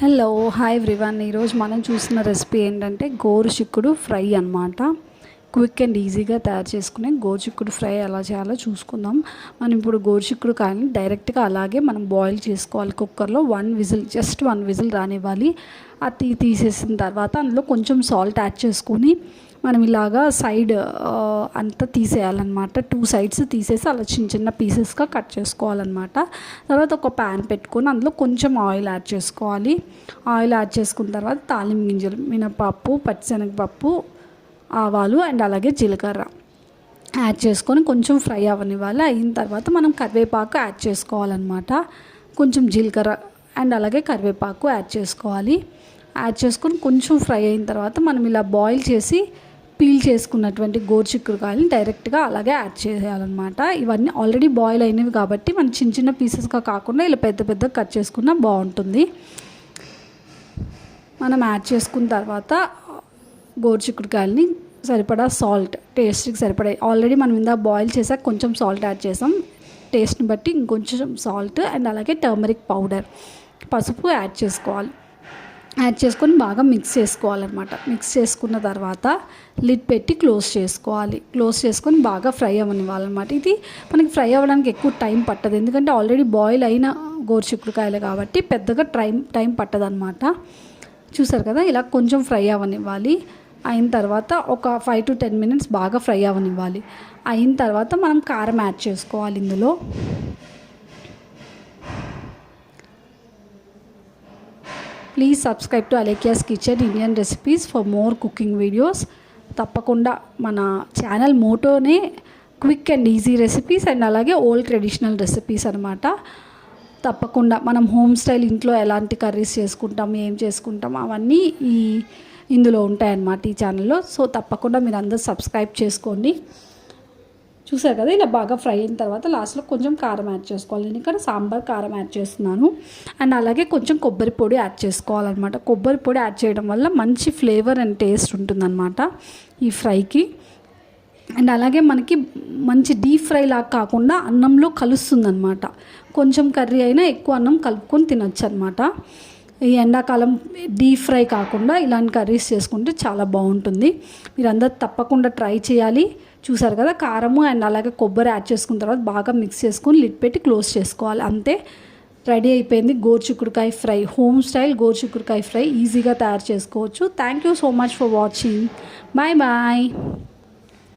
Hello hi everyone. ఈరోజు మనం చూసిన రెసిపీ ఏంటంటే గోరుచిక్కుడు ఫ్రై అన్నమాట. క్విక్ అండ్ ఈజీగా తయారు చేసుకునే గోరుచిక్కుడు ఫ్రై ఎలా చేయాలో చూసుకుందాం. మనం ఇప్పుడు గోరుచిక్కుడు కానీ డైరెక్ట్గా అలాగే మనం బాయిల్ చేసుకోవాలి కుక్కర్లో. జస్ట్ వన్ విజిల్ రానివ్వాలి. అది తీసేసిన తర్వాత అందులో కొంచెం సాల్ట్ యాడ్ చేసుకొని మనం ఇలాగా సైడ్ అంతా తీసేయాలన్నమాట. 2 సైడ్స్ తీసేసి అలా చిన్న చిన్న పీసెస్గా కట్ చేసుకోవాలన్నమాట. తర్వాత ఒక ప్యాన్ పెట్టుకొని అందులో కొంచెం ఆయిల్ యాడ్ చేసుకోవాలి. ఆయిల్ యాడ్ చేసుకున్న తర్వాత తాలింపు గింజలు, మినపప్పు, పచ్చిశనగపప్పు, ఆవాలు అండ్ అలాగే జీలకర్ర యాడ్ చేసుకొని కొంచెం ఫ్రై అవ్వనివ్వాలి. అయిన తర్వాత మనం కరివేపాకు యాడ్ చేసుకోవాలన్నమాట. కొంచెం జీలకర్ర అండ్ అలాగే కరివేపాకు యాడ్ చేసుకోవాలి. యాడ్ చేసుకొని కొంచెం ఫ్రై అయిన తర్వాత మనం ఇలా బాయిల్ చేసి పీల్ చేసుకున్నటువంటి గోరుచిక్కుడుకాయలు డైరెక్ట్గా అలాగే యాడ్ చేయాలన్నమాట. ఇవన్నీ ఆల్రెడీ బాయిల్ అయినవి కాబట్టి మనం చిన్న చిన్న పీసెస్గా కాకుండా ఇలా పెద్ద పెద్ద కట్ చేసుకున్నా బాగుంటుంది. మనం యాడ్ చేసుకున్న తర్వాత గోరుచిక్కుడుకాయలని సరిపడా సాల్ట్, టేస్ట్కి సరిపడా, ఆల్రెడీ మనం ఇందాక బాయిల్ చేసాక కొంచెం సాల్ట్ యాడ్ చేసాం. టేస్ట్ని బట్టి ఇంకొంచెం సాల్ట్ అండ్ అలాగే టర్మరిక్ పౌడర్, పసుపు యాడ్ చేసుకోవాలి. యాడ్ చేసుకొని బాగా మిక్స్ చేసుకోవాలన్నమాట. మిక్స్ చేసుకున్న తర్వాత లిడ్ పెట్టి క్లోజ్ చేసుకోవాలి. క్లోజ్ చేసుకొని బాగా ఫ్రై అవ్వనివ్వాలన్నమాట. ఇది మనకి ఫ్రై అవ్వడానికి ఎక్కువ టైం పట్టదు, ఎందుకంటే ఆల్రెడీ బాయిల్ అయిన గోరుచిక్కుడుకాయలు కాబట్టి పెద్దగా టైం పట్టదన్నమాట. చూసారు కదా, ఇలా కొంచెం ఫ్రై అవ్వనివ్వాలి. అయిన తర్వాత ఒక 5 to 10 minutes బాగా ఫ్రై అవ్వనివ్వాలి. అయిన తర్వాత మనం కారం యాడ్ చేసుకోవాలి ఇందులో. Please subscribe to Alekhya's kitchen Indian recipes for more cooking videos. తప్పకుండా మన ఛానల్ మోటోనే quick and easy recipes and అలాగే ఓల్డ్ ట్రెడిషనల్ రెసిపీస్ అనమాట. తప్పకుండా మనం హోమ్ స్టైల్ ఇంట్లో ఎలాంటి కర్రీస్ చేసుకుంటాం, ఏం చేసుకుంటాం, అవన్నీ ఇందులో ఉంటాయన్నమాట ఈ ఛానల్లో. సో తప్పకుండా మీరు అందరూ సబ్స్క్రైబ్ చేసుకోండి. చూసారు కదా, ఇలా బాగా ఫ్రై అయిన తర్వాత లాస్ట్లో కొంచెం కారం యాడ్ చేసుకోవాలి. నేను ఇక్కడ సాంబార్ కారం యాడ్ చేస్తున్నాను. అండ్ అలాగే కొంచెం కొబ్బరి పొడి యాడ్ చేసుకోవాలన్నమాట. కొబ్బరి పొడి యాడ్ చేయడం వల్ల మంచి ఫ్లేవర్ అండ్ టేస్ట్ ఉంటుందన్నమాట ఈ ఫ్రైకి. అండ్ అలాగే మనకి మంచి డీప్ ఫ్రై లాగా కాకుండా అన్నంలో కలుస్తుందన్నమాట. కొంచెం కర్రీ అయినా ఎక్కువ అన్నం కలుపుకొని తినొచ్చు అనమాట. ఈ ఎండాకాలం డీప్ ఫ్రై కాకుండా ఇలాంటి కర్రీస్ చేసుకుంటే చాలా బాగుంటుంది. మీరందరూ తప్పకుండా ట్రై చేయాలి. చూసారు కదా, కారము అండ్ అలాగే కొబ్బరి యాడ్ చేసుకున్న తర్వాత బాగా మిక్స్ చేసుకొని లిడ్ పెట్టి క్లోజ్ చేసుకోవాలి. అంతే, రెడీ అయిపోయింది గోరుచిక్కుడుకాయ ఫ్రై. హోమ్ స్టైల్ గోరుచిక్కుడుకాయ ఫ్రై ఈజీగా తయారు చేసుకోవచ్చు. Thank you so much for watching. Bye bye.